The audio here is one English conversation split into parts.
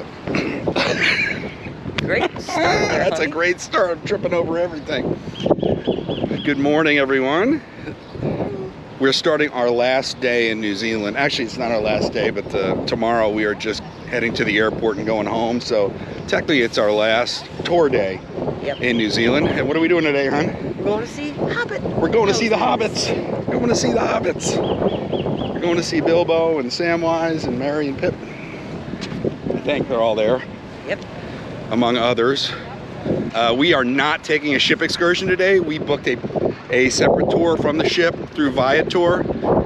foot. Great start there, That's a honey. great start. I'm tripping over everything. Good morning, everyone. We're starting our last day in New Zealand. Actually, it's not our last day, but tomorrow we are just heading to the airport and going home. So technically it's our last tour day in New Zealand. And what are we doing today, hon? We're going to see Hobbit. We're going to see the Hobbits. We're going to see the Hobbits. We're going to see Bilbo and Samwise and Merry and Pip. I think they're all there. Yep. Among others. We are not taking a ship excursion today. We booked a separate tour from the ship through Viator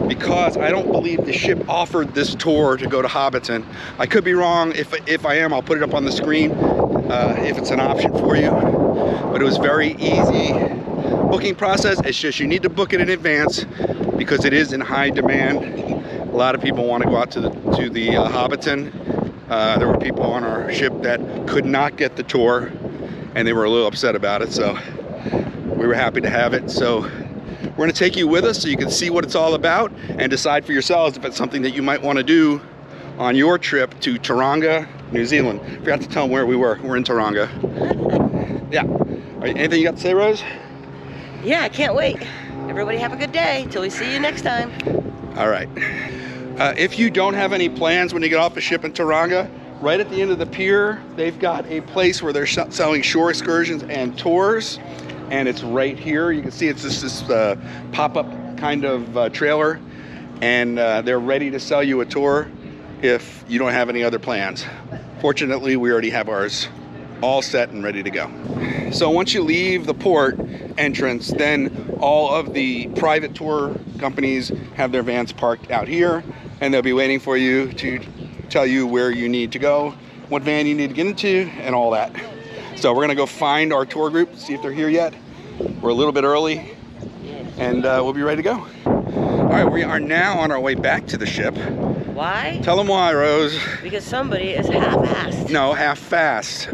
because I don't believe the ship offered this tour to go to Hobbiton. I could be wrong. If I am, I'll put it up on the screen if it's an option for you. But it was very easy booking process. It's just you need to book it in advance because it is in high demand. A lot of people want to go out to the Hobbiton. There were people on our ship that could not get the tour and they were a little upset about it, so we were happy to have it. So we're going to take you with us so you can see what it's all about and decide for yourselves if it's something that you might want to do on your trip to Tauranga, New Zealand. Forgot to tell them where we were. We're in Tauranga. Yeah. Anything you got to say, Rose? Yeah, I can't wait. Everybody have a good day. Till we see you next time. All right. If you don't have any plans when you get off the ship in Tauranga, right at the end of the pier, they've got a place where they're selling shore excursions and tours. And it's right here. You can see it's just this pop-up kind of trailer. And they're ready to sell you a tour if you don't have any other plans. Fortunately, we already have ours all set and ready to go. So once you leave the port entrance, then all of the private tour companies have their vans parked out here, and they'll be waiting for you to tell you where you need to go, what van you need to get into, and all that. So we're gonna go find our tour group, see if they're here yet. We're a little bit early, and we'll be ready to go. All right, we are now on our way back to the ship. Why? Tell them why, Rose. Because somebody is half-assed. No, half fast.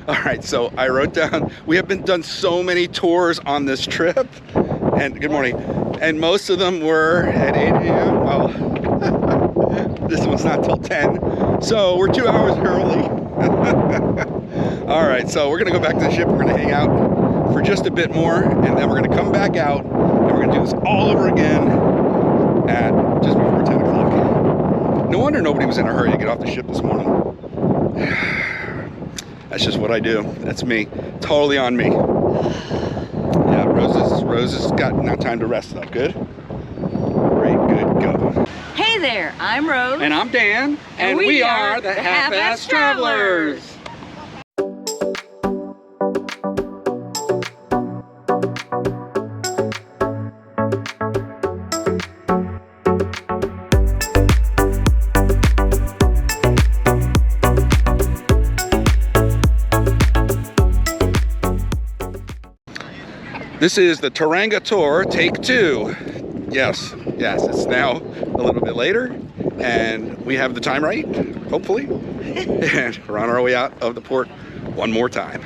All right, so I wrote down, we have done so many tours on this trip, and good morning, and most of them were at 8 a.m. Well, this one's not till 10, so we're 2 hours early. All right, so we're gonna go back to the ship, we're gonna hang out for just a bit more, and then we're gonna come back out, and we're gonna do this all over again at just before 10 o'clock. No wonder nobody was in a hurry to get off the ship this morning. That's just what I do. That's me. Totally on me. Yeah, Rose has got no time to rest though. Good? Great, good, go. Hey there, I'm Rose. And I'm Dan. And we are the Half-Assed Travelers. This is the Tauranga tour, take 2. Yes, it's now a little bit later, and we have the time right, hopefully. And we're on our way out of the port one more time.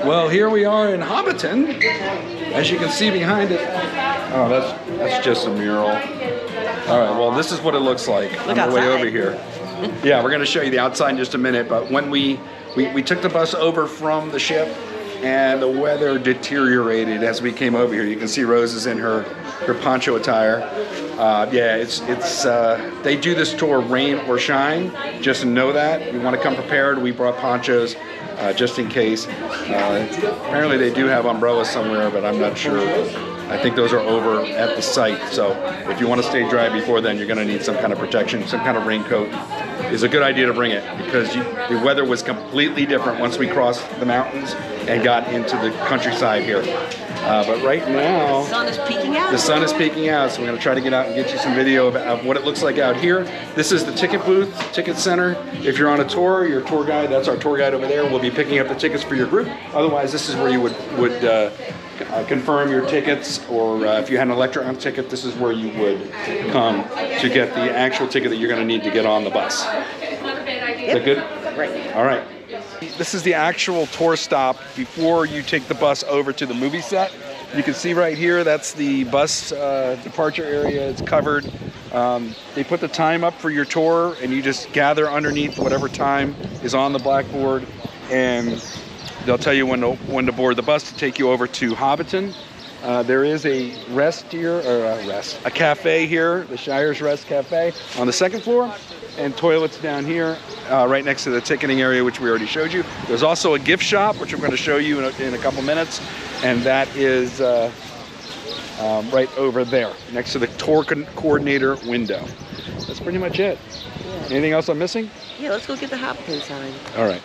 Well, here we are in Hobbiton. As you can see behind it. Oh, that's just a mural. All right, well, this is what it looks like on the way over here. Yeah, we're gonna show you the outside in just a minute, but when we took the bus over from the ship and the weather deteriorated as we came over here. You can see Rose is in her poncho attire. Yeah, it's they do this tour rain or shine. Just know that. You want to come prepared. We brought ponchos just in case. Apparently they do have umbrellas somewhere, but I'm not sure. I think those are over at the site. So if you want to stay dry before then, you're going to need some kind of protection, some kind of raincoat. It's a good idea to bring it because the weather was completely different once we crossed the mountains and got into the countryside here. But right now, The sun is peeking out. the sun is peeking out, so we're going to try to get out and get you some video of what it looks like out here. This is the ticket booth, ticket center. If you're on a tour, your tour guide, that's our tour guide over there, will be picking up the tickets for your group. Otherwise, this is where you would confirm your tickets, or if you had an electronic ticket, this is where you would come to get the actual ticket that you're going to need to get on the bus. Is that good? Right. All right. This is the actual tour stop before you take the bus over to the movie set. You can see right here, that's the bus departure area. It's covered. They put the time up for your tour, and you just gather underneath whatever time is on the blackboard, and they'll tell you when to board the bus to take you over to Hobbiton. There is a rest here, or a cafe here, the Shire's Rest Cafe on the second floor, and toilets down here, right next to the ticketing area, which we already showed you. There's also a gift shop, which I'm going to show you in a couple minutes, and that is right over there, next to the tour coordinator window. That's pretty much it. Anything else I'm missing? Yeah, let's go get the Hobbiton sign. All right.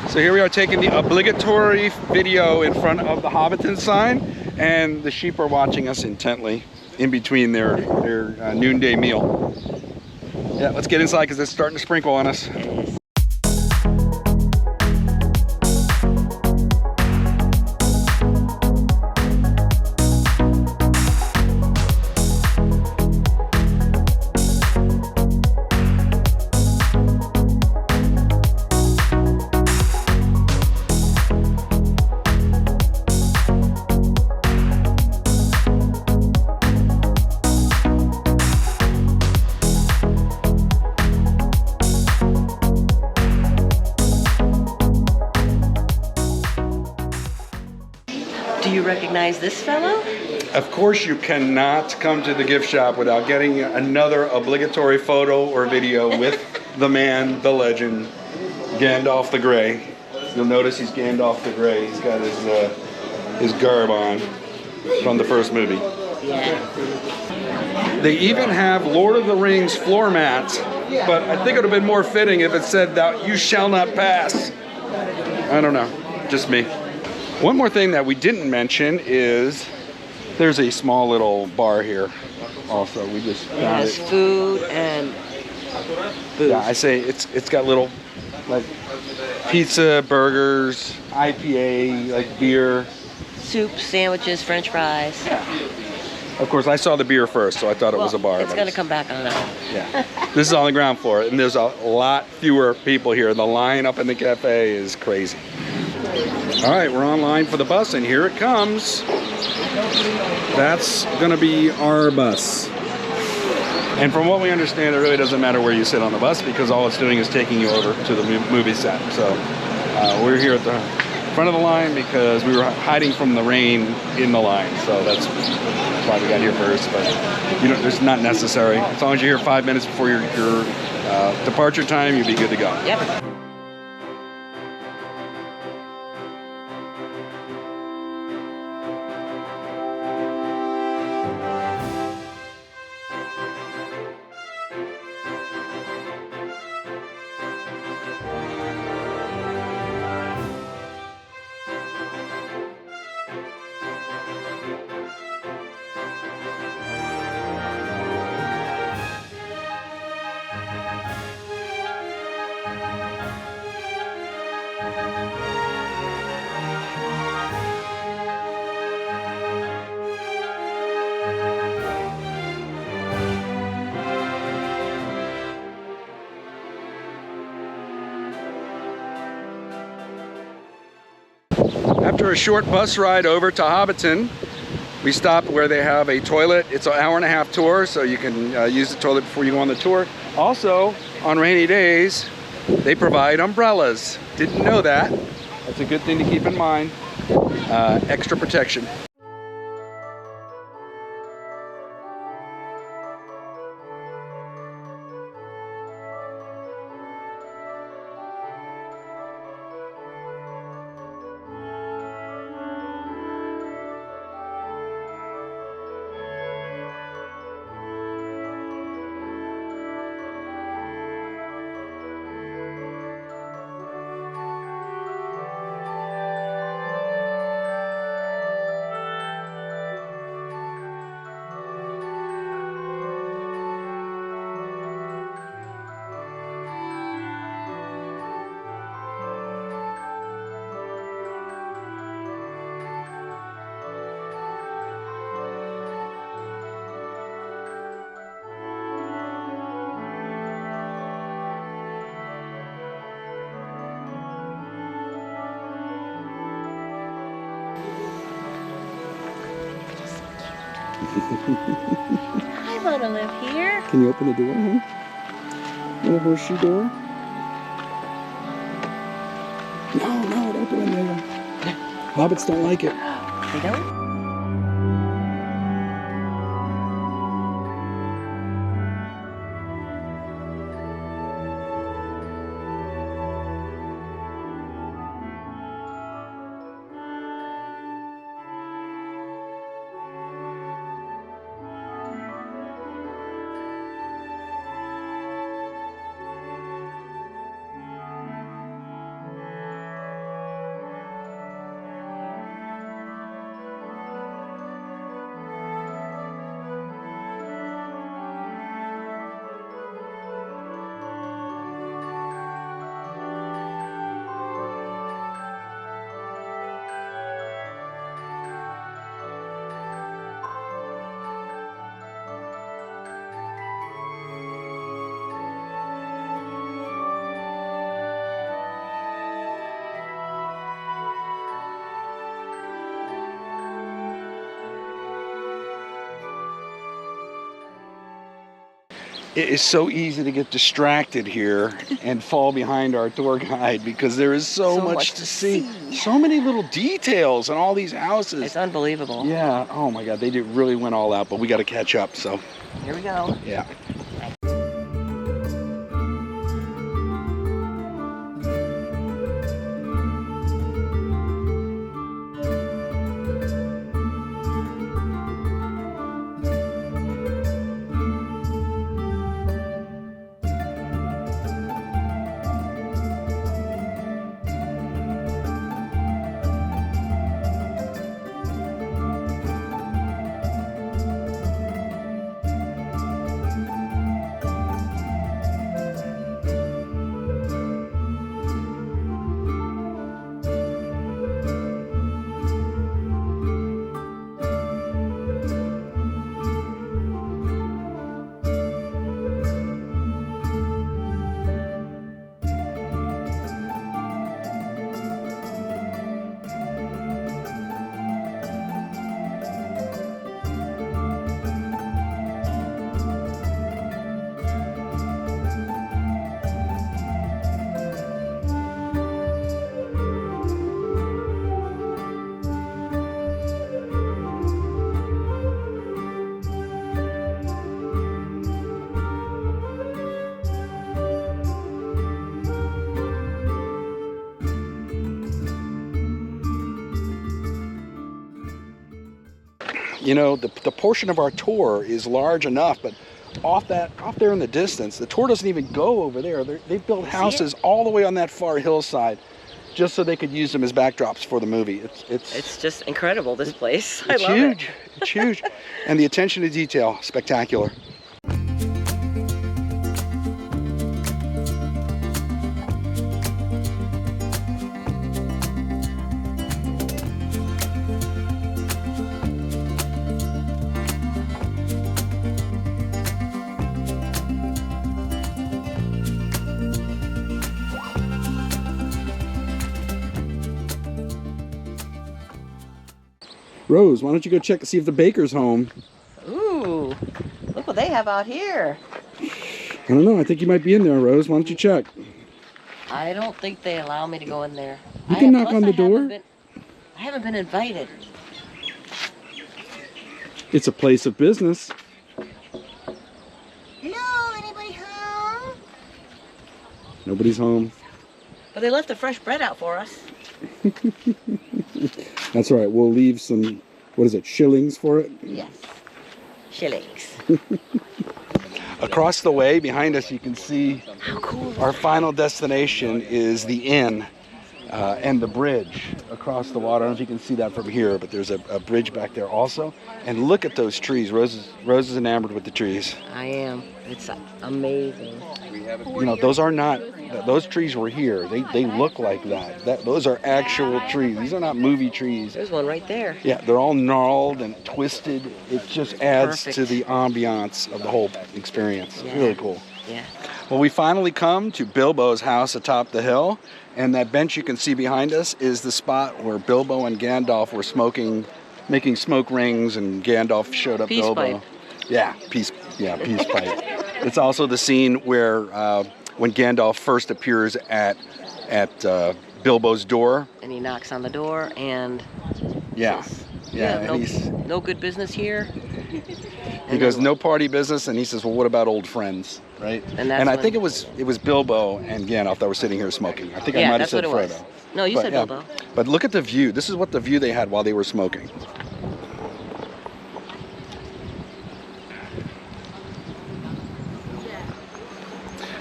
So here we are taking the obligatory video in front of the Hobbiton sign, and the sheep are watching us intently in between their noonday meal. Yeah, let's get inside because it's starting to sprinkle on us. Do you recognize this fellow? Of course, you cannot come to the gift shop without getting another obligatory photo or video with the man, the legend, Gandalf the Grey. You'll notice he's Gandalf the Grey. He's got his garb on from the first movie. Yeah. They even have Lord of the Rings floor mats, but I think it would have been more fitting if it said that you shall not pass. I don't know, just me. One more thing that we didn't mention is there's a small little bar here also. We just It found has it. food and booze. Yeah, I say it's got little like pizza, burgers, IPA, like beer. Soup, sandwiches, French fries. Of course, I saw the beer first, so I thought it was a bar. It's but going to come back on up. Yeah. This is on the ground floor, and there's a lot fewer people here. The line up in the cafe is crazy. All right, we're online for the bus, and here it comes. That's going to be our bus. And from what we understand, it really doesn't matter where you sit on the bus because all it's doing is taking you over to the movie set. So we're here at the front of the line because we were hiding from the rain in the line. So that's why we got here first. But it's not necessary. As long as you're here 5 minutes before your departure time, you'll be good to go. Yep. After a short bus ride over to Hobbiton, we stopped where they have a toilet. It's an hour-and-a-half tour, so you can use the toilet before you go on the tour. Also, on rainy days, they provide umbrellas. Didn't know that. That's a good thing to keep in mind. Extra protection. I want to live here. Can you open the door, huh? Little horseshoe door? No, don't go in there. Hobbits don't like it. They don't? It is so easy to get distracted here and fall behind our tour guide because there is so much to see. So many little details in all these houses. It's unbelievable. Yeah, oh my God, they really went all out, but we got to catch up, so. Here we go. Yeah. You know, the portion of our tour is large enough, but off there in the distance, the tour doesn't even go over there. They've built houses all the way on that far hillside just so they could use them as backdrops for the movie. It's just incredible, this place. I love huge. it. It's huge. And the attention to detail, spectacular. Rose, why don't you go check to see if the baker's home? Ooh, look what they have out here. I don't know. I think you might be in there, Rose. Why don't you check? I don't think they allow me to go in there. You can knock on the door. I haven't been invited. It's a place of business. Hello, anybody home? Nobody's home. But they left the fresh bread out for us. That's all right. We'll leave some, what is it, shillings for it? Yes. Shillings. Across the way behind us, you can see How cool. our final destination is the inn and the bridge across the water. I don't know if you can see that from here, but there's a bridge back there also. And look at those trees. Rose is enamored with the trees. I am. It's amazing. You know, those are not, those trees were here. They look like that. Those are actual trees. These are not movie trees. There's one right there. Yeah, they're all gnarled and twisted. It just adds to the ambiance of the whole experience. It's really cool. Yeah. Well, we finally come to Bilbo's house atop the hill, and that bench you can see behind us is the spot where Bilbo and Gandalf were smoking making smoke rings, and Gandalf showed up. Peace Bilbo. pipe. Yeah, peace pipe. It's also the scene where when Gandalf first appears at Bilbo's door. And he knocks on the door and Yeah, says, yeah, "You have no good business here." He goes, "No party business," and he says, "Well, what about old friends?" Right? And I think it was Bilbo and Gandalf that were sitting here smoking. I think I might have said what it Frodo. was. No, you said yeah. Bilbo. But look at the view. This is what the view they had while they were smoking.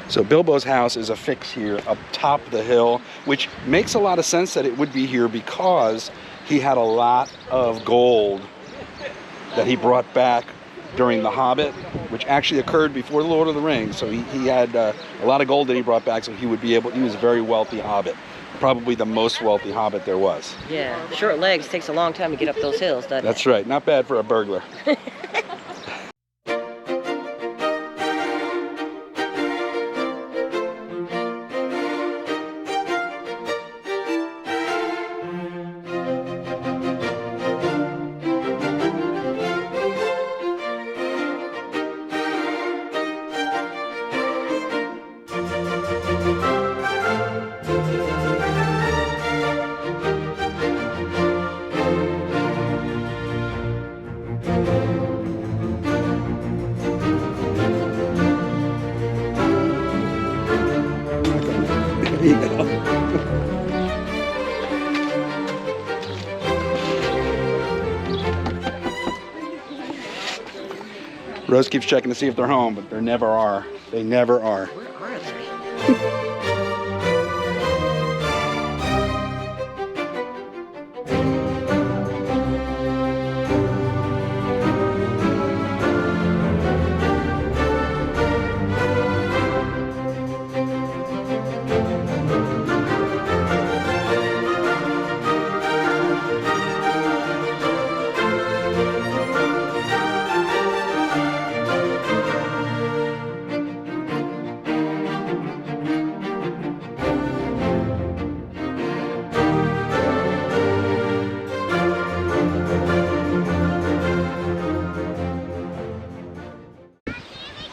So Bilbo's house is affixed here up top the hill, which makes a lot of sense that it would be here because he had a lot of gold that he brought back during The Hobbit, which actually occurred before The Lord of the Rings. So he had a lot of gold that he brought back, so he was a very wealthy hobbit. Probably the most wealthy hobbit there was. Yeah, short legs takes a long time to get up those hills, doesn't it? That's right, not bad for a burglar. Rose keeps checking to see if they're home, but there never are. They never are. Where are they?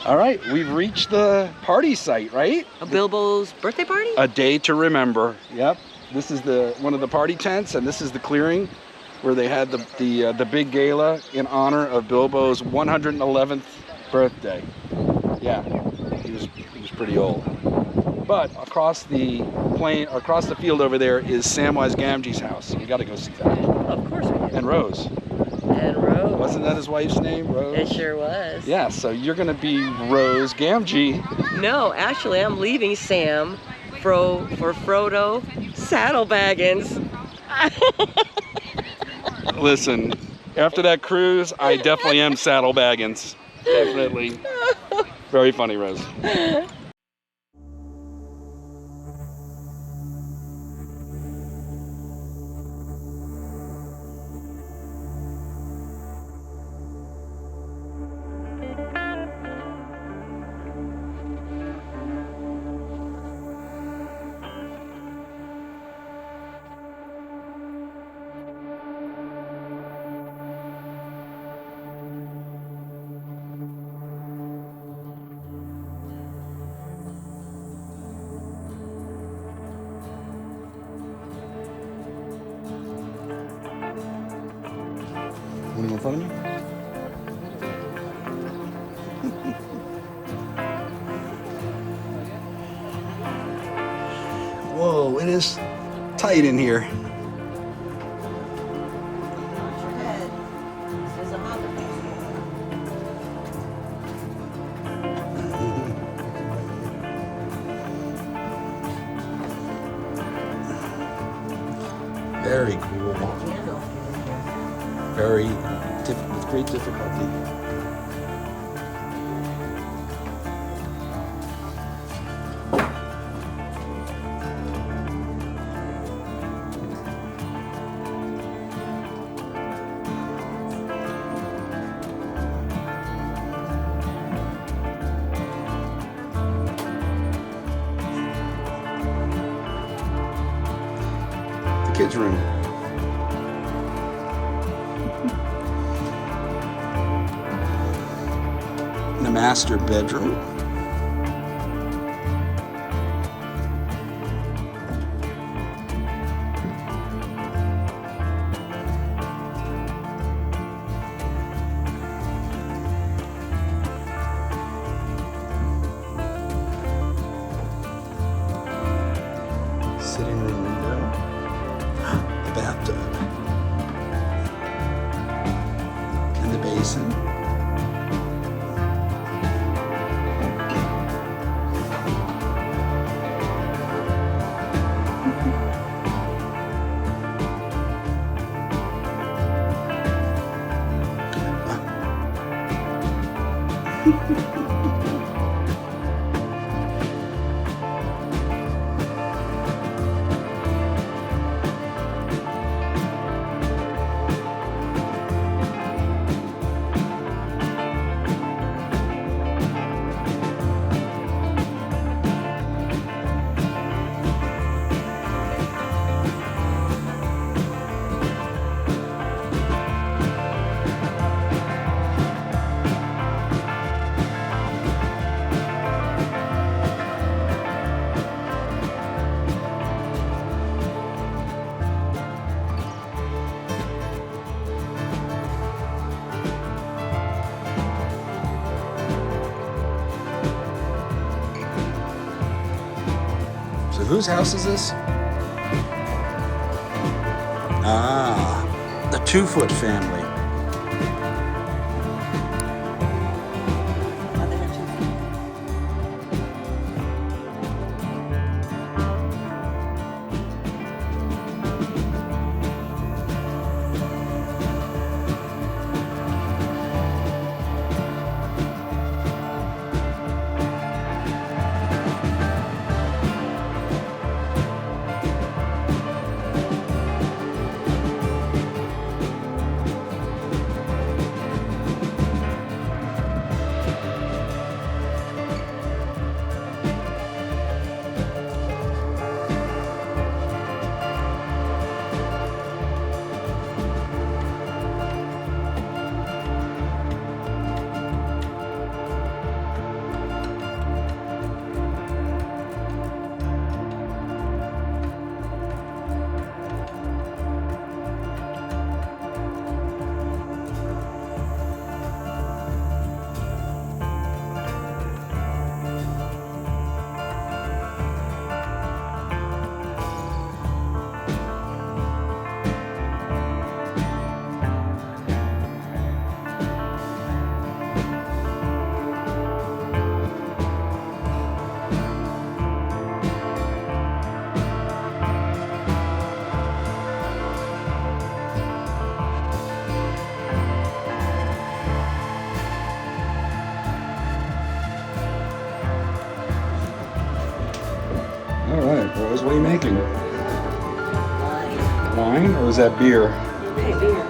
All right, we've reached the party site, right? A Bilbo's birthday party? A day to remember. Yep. This is one of the party tents, and this is the clearing where they had the big gala in honor of Bilbo's 111th birthday. Yeah, he was pretty old. But across the field over there is Samwise Gamgee's house. We got to go see that. Of course we do. And Rose. And Rose. Wasn't that his wife's name, Rose? It sure was. Yeah, so you're going to be Rose Gamgee. No, actually, I'm leaving Sam for Frodo Saddlebaggins. Listen, after that cruise, I definitely am Saddlebaggins. Definitely. Very funny, Rose. Want to go in front of me? Whoa, it is tight in here. Very cool. With great difficulty. The kids' room. master bedroom. Sitting room window. The bathtub. And the basin. So whose house is this? Ah, the 2-foot family. All right, Rose, what are you making? Wine, or is that beer? Hey, beer.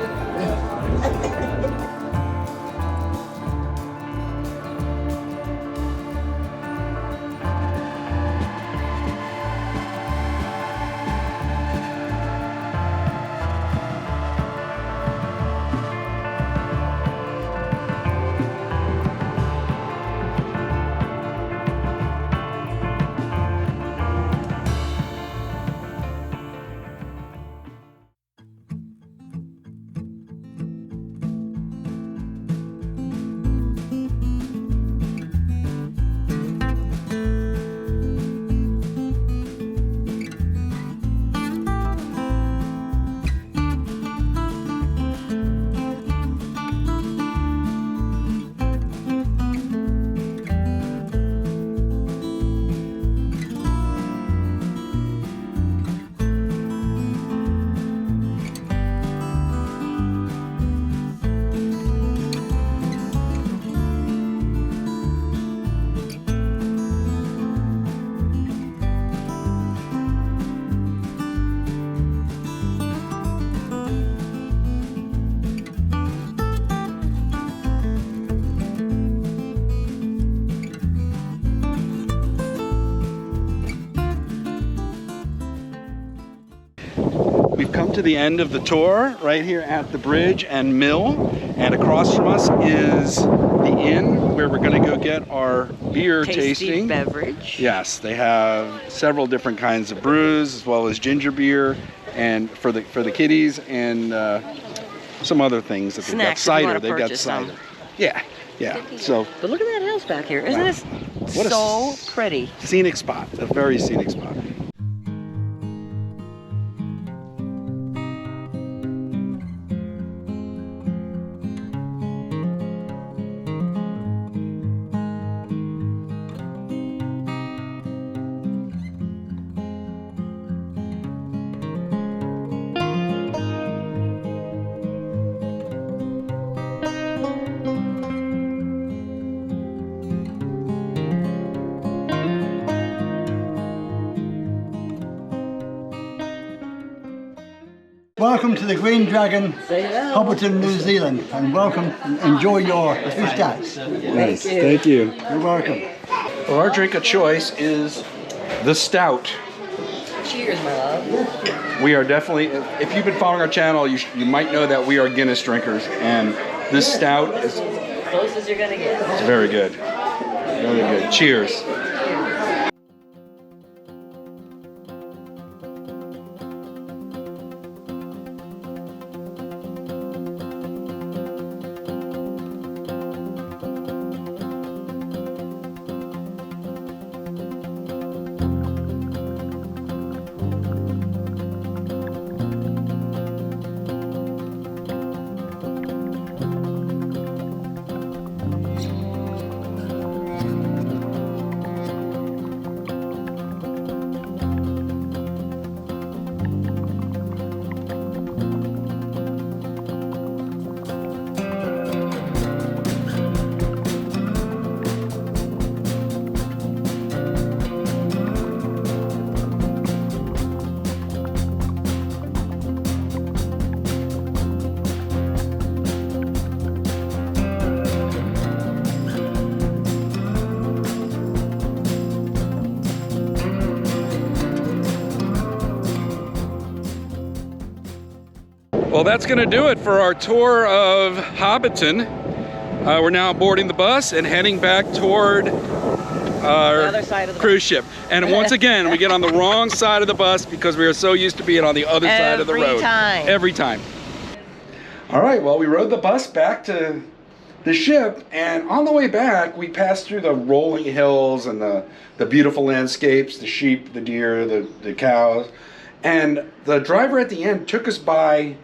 to the end of the tour right here at the bridge and mill, and across from us is the inn where we're going to go get our beer Tasty tasting. beverage. Yes, they have several different kinds of brews as well as ginger beer, and for the kiddies, and some other things that they've got. Snacks if you wanna Cider, they've got purchase some. cider. Yeah, yeah. So But look at that house back here. Isn't Wow. this What a so pretty? scenic spot, a very scenic spot. Welcome to the Green Dragon, Hobbiton, New Zealand, and welcome and enjoy your two stouts. Nice, thank you. You're welcome. Well, our drink of choice is the stout. Cheers, my love. We are definitely, if you've been following our channel, you might know that we are Guinness drinkers, and this stout is Close as you're gonna get. it's very good. Very good. Cheers. Well, that's going to do it for our tour of Hobbiton. We're now boarding the bus and heading back toward our The other side of the cruise ship. And once again, we get on the wrong side of the bus because we are so used to being on the other side of the road. time. Every time. All right, well, we rode the bus back to the ship, and on the way back, we passed through the rolling hills and the beautiful landscapes, the sheep, the deer, the cows. And the driver at the end took us by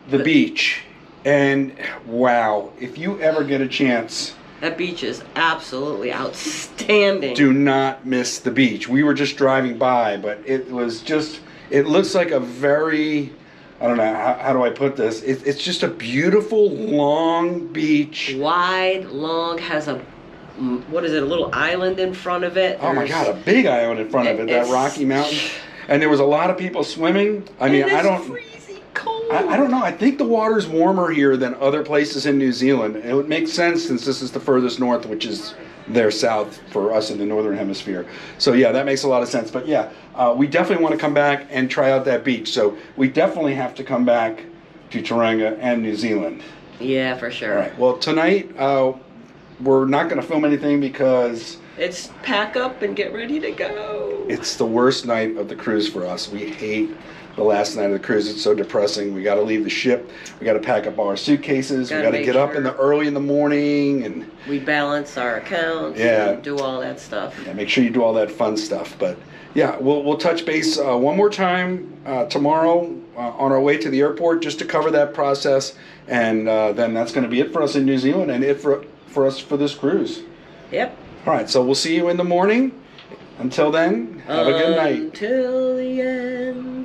the beach, and wow, if you ever get a chance, That beach is absolutely outstanding. do not miss the beach. We were just driving by, but it was just, it looks like a very, I don't know, how do I put this? It's just a beautiful long beach. Wide, long, has a, what is it, a little island in front of it. Oh my God, a big island in front of it, that It's- Rocky Mountain. And there was a lot of people swimming. I mean, And I it's don't, freezing cold. I don't know. I think the water's warmer here than other places in New Zealand. It would make sense since this is the furthest north, which is there south for us in the northern hemisphere. So yeah, that makes a lot of sense. But yeah, we definitely want to come back and try out that beach. So we definitely have to come back to Tauranga and New Zealand. Yeah, for sure. All right. Well, tonight we're not going to film anything because It's pack up and get ready to go. it's the worst night of the cruise for us. We hate the last night of the cruise. It's so depressing. We got to leave the ship. We got to pack up all our suitcases. We Gotta got to make get up sure. in the early in the morning and We balance our accounts Yeah. and do all that stuff. yeah, make sure you do all that fun stuff. But yeah, we'll touch base one more time tomorrow on our way to the airport just to cover that process, and then that's going to be it for us in New Zealand and it for us for this cruise. Yep. All right, so we'll see you in the morning. Until then, have a good night. Until the end.